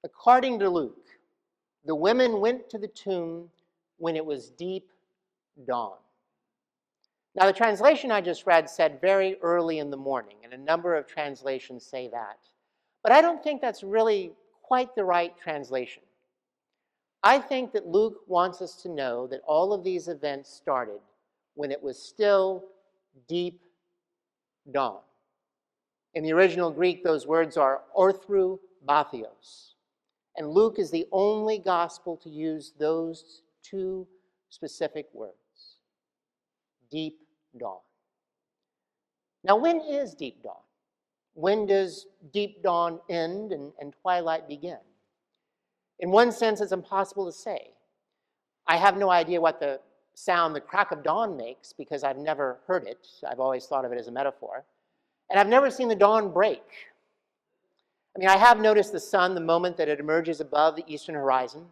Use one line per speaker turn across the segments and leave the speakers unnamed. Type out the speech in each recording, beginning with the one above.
According to Luke, the women went to the tomb when it was deep dawn. Now, the translation I just read said very early in the morning, and a number of translations say that. But I don't think that's really quite the right translation. I think that Luke wants us to know that all of these events started when it was still deep dawn. In the original Greek, those words are orthrou bathios. And Luke is the only gospel to use those two specific words, deep dawn. Now, when is deep dawn? When does deep dawn end and twilight begin? In one sense, it's impossible to say. I have no idea what the sound the crack of dawn makes because I've never heard it. I've always thought of it as a metaphor. And I've never seen the dawn break. I mean, I have noticed the sun the moment that it emerges above the eastern horizon,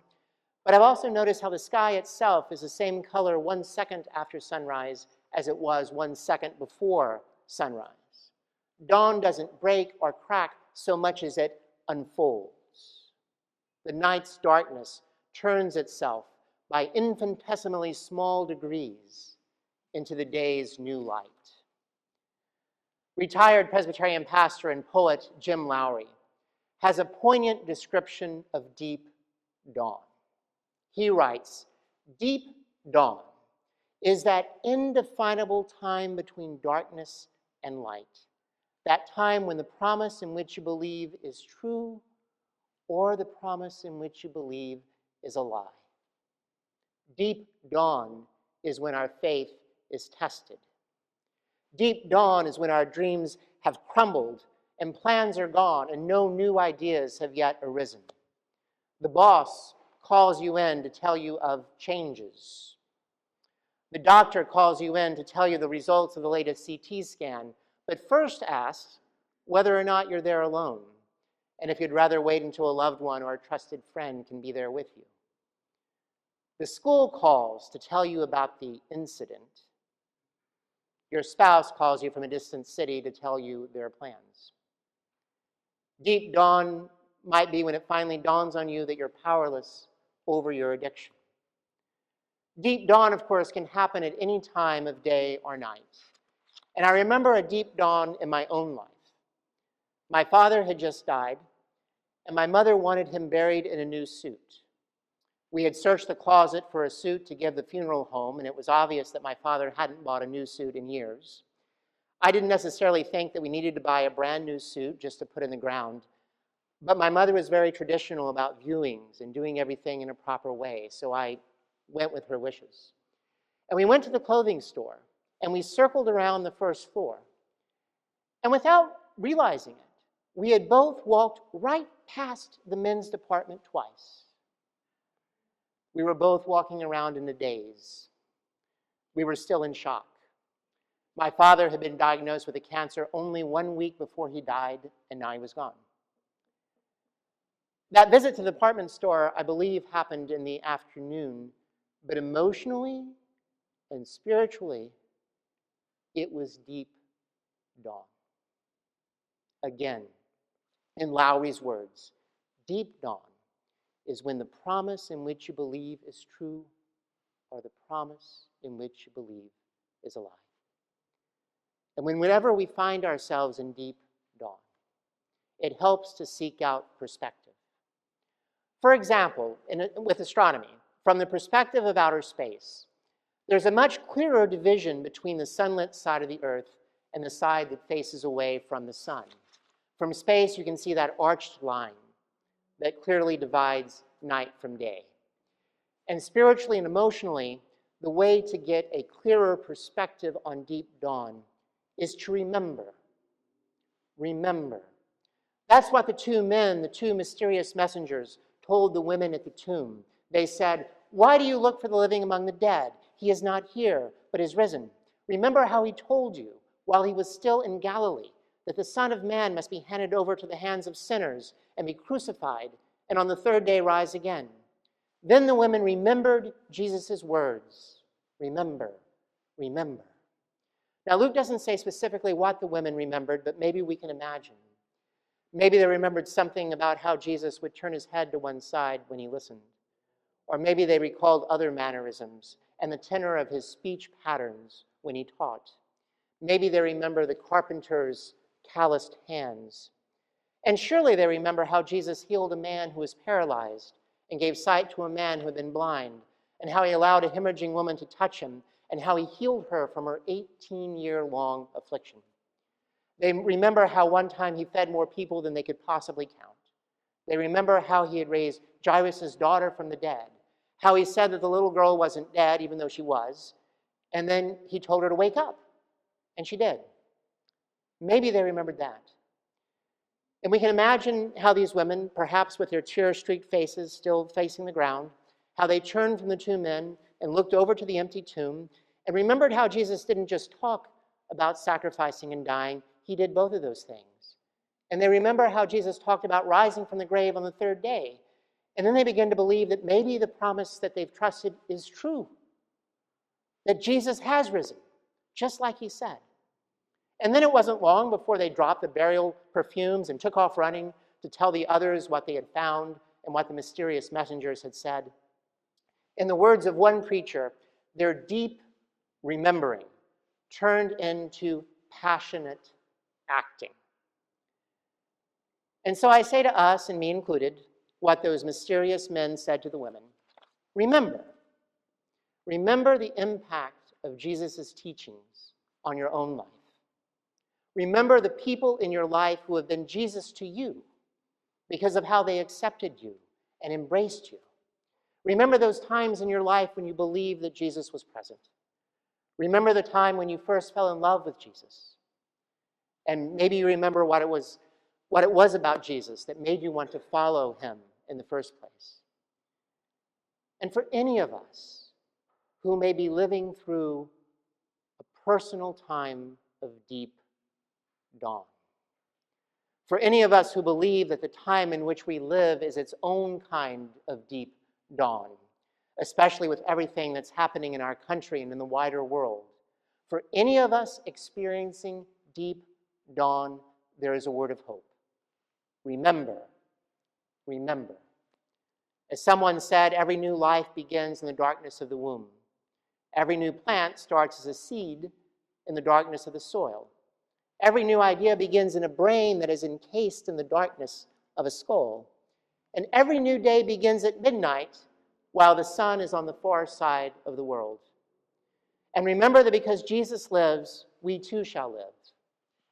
but I've also noticed how the sky itself is the same color 1 second after sunrise as it was 1 second before sunrise. Dawn doesn't break or crack so much as it unfolds. The night's darkness turns itself by infinitesimally small degrees into the day's new light. Retired Presbyterian pastor and poet Jim Lowry has a poignant description of deep dawn. He writes, "Deep dawn is that indefinable time between darkness and light, that time when the promise in which you believe is true or the promise in which you believe is a lie. Deep dawn is when our faith is tested. Deep dawn is when our dreams have crumbled and plans are gone and no new ideas have yet arisen. The boss calls you in to tell you of changes. The doctor calls you in to tell you the results of the latest CT scan, but first asks whether or not you're there alone, and if you'd rather wait until a loved one or a trusted friend can be there with you. The school calls to tell you about the incident. Your spouse calls you from a distant city to tell you their plans. Deep dawn might be when it finally dawns on you that you're powerless over your addiction. Deep dawn, of course, can happen at any time of day or night. And I remember a deep dawn in my own life. My father had just died, and my mother wanted him buried in a new suit. We had searched the closet for a suit to give the funeral home, and it was obvious that my father hadn't bought a new suit in years. I didn't necessarily think that we needed to buy a brand new suit just to put in the ground, but my mother was very traditional about viewings and doing everything in a proper way, so I went with her wishes. And we went to the clothing store, and we circled around the first floor. And without realizing it, we had both walked right past the men's department twice. We were both walking around in a daze. We were still in shock. My father had been diagnosed with a cancer only 1 week before he died, and now he was gone. That visit to the department store, I believe, happened in the afternoon, but emotionally and spiritually, it was deep dawn. Again, in Lowry's words, deep dawn is when the promise in which you believe is true or the promise in which you believe is a lie. And whenever we find ourselves in deep dawn, it helps to seek out perspective. For example, with astronomy, from the perspective of outer space, there's a much clearer division between the sunlit side of the Earth and the side that faces away from the sun. From space, you can see that arched line that clearly divides night from day. And spiritually and emotionally, the way to get a clearer perspective on deep dawn is to remember. Remember. That's what the two men, the two mysterious messengers, told the women at the tomb. They said, "Why do you look for the living among the dead? He is not here, but is risen. Remember how he told you, while he was still in Galilee, that the Son of Man must be handed over to the hands of sinners and be crucified, and on the third day rise again." Then the women remembered Jesus' words. Remember, remember. Now, Luke doesn't say specifically what the women remembered, but maybe we can imagine. Maybe they remembered something about how Jesus would turn his head to one side when he listened. Or maybe they recalled other mannerisms and the tenor of his speech patterns when he taught. Maybe they remember the carpenter's calloused hands. And surely they remember how Jesus healed a man who was paralyzed and gave sight to a man who had been blind, and how he allowed a hemorrhaging woman to touch him, and how he healed her from her 18-year-long affliction. They remember how one time he fed more people than they could possibly count. They remember how he had raised Jairus' daughter from the dead, how he said that the little girl wasn't dead, even though she was, and then he told her to wake up, and she did. Maybe they remembered that. And we can imagine how these women, perhaps with their tear-streaked faces still facing the ground, how they turned from the two men and looked over to the empty tomb and remembered how Jesus didn't just talk about sacrificing and dying, he did both of those things. And they remember how Jesus talked about rising from the grave on the third day. And then they begin to believe that maybe the promise that they've trusted is true, that Jesus has risen, just like he said. And then it wasn't long before they dropped the burial perfumes and took off running to tell the others what they had found and what the mysterious messengers had said. In the words of one preacher, their deep remembering turned into passionate acting. And so I say to us, and me included, what those mysterious men said to the women. Remember the impact of Jesus' teachings on your own life. Remember the people in your life who have been Jesus to you because of how they accepted you and embraced you. Remember those times in your life when you believed that Jesus was present. Remember the time when you first fell in love with Jesus. And maybe you remember what it was about Jesus that made you want to follow him in the first place. And for any of us who may be living through a personal time of deep dawn. For any of us who believe that the time in which we live is its own kind of deep dawn, especially with everything that's happening in our country and in the wider world. For any of us experiencing deep dawn, there is a word of hope. Remember. As someone said, every new life begins in the darkness of the womb. Every new plant starts as a seed in the darkness of the soil. Every new idea begins in a brain that is encased in the darkness of a skull. And every new day begins at midnight while the sun is on the far side of the world. And remember that because Jesus lives, we too shall live.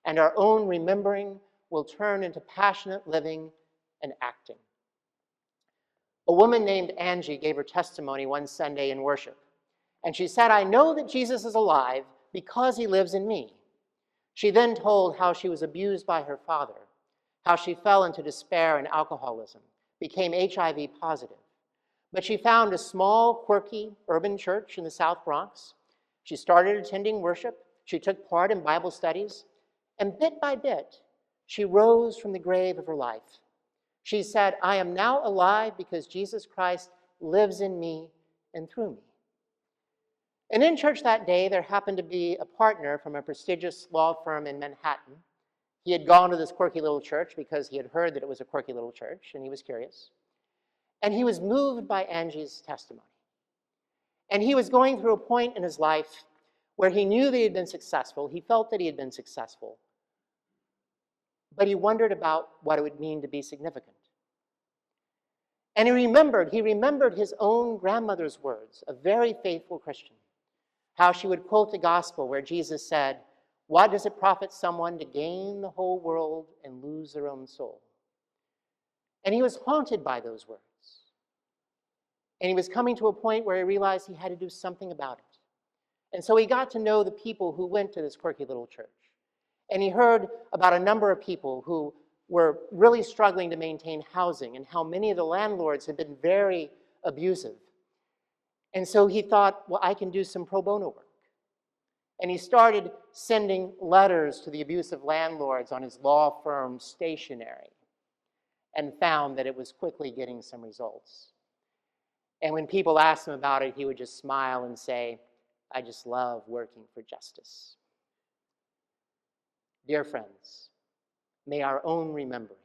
And our own remembering will turn into passionate living and acting. A woman named Angie gave her testimony one Sunday in worship. And she said, I know that Jesus is alive because he lives in me. She then told how she was abused by her father, how she fell into despair and alcoholism, became HIV positive. But she found a small, quirky urban church in the South Bronx. She started attending worship. She took part in Bible studies. And bit by bit, she rose from the grave of her life. She said, I am now alive because Jesus Christ lives in me and through me. And in church that day, there happened to be a partner from a prestigious law firm in Manhattan. He had gone to this quirky little church because he had heard that it was a quirky little church, and he was curious. And he was moved by Angie's testimony. And he was going through a point in his life where he knew that he had been successful. He felt that he had been successful. But he wondered about what it would mean to be significant. And he remembered his own grandmother's words, a very faithful Christian, how she would quote the gospel where Jesus said, what does it profit someone to gain the whole world and lose their own soul? And he was haunted by those words. And he was coming to a point where he realized he had to do something about it. And so he got to know the people who went to this quirky little church. And he heard about a number of people who were really struggling to maintain housing and how many of the landlords had been very abusive. And so he thought, well, I can do some pro bono work. And he started sending letters to the abusive landlords on his law firm stationery and found that it was quickly getting some results. And when people asked him about it, he would just smile and say, I just love working for justice. Dear friends, may our own remembering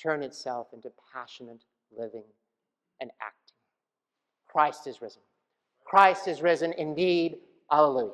turn itself into passionate living and acting. Christ is risen. Christ is risen indeed. Alleluia.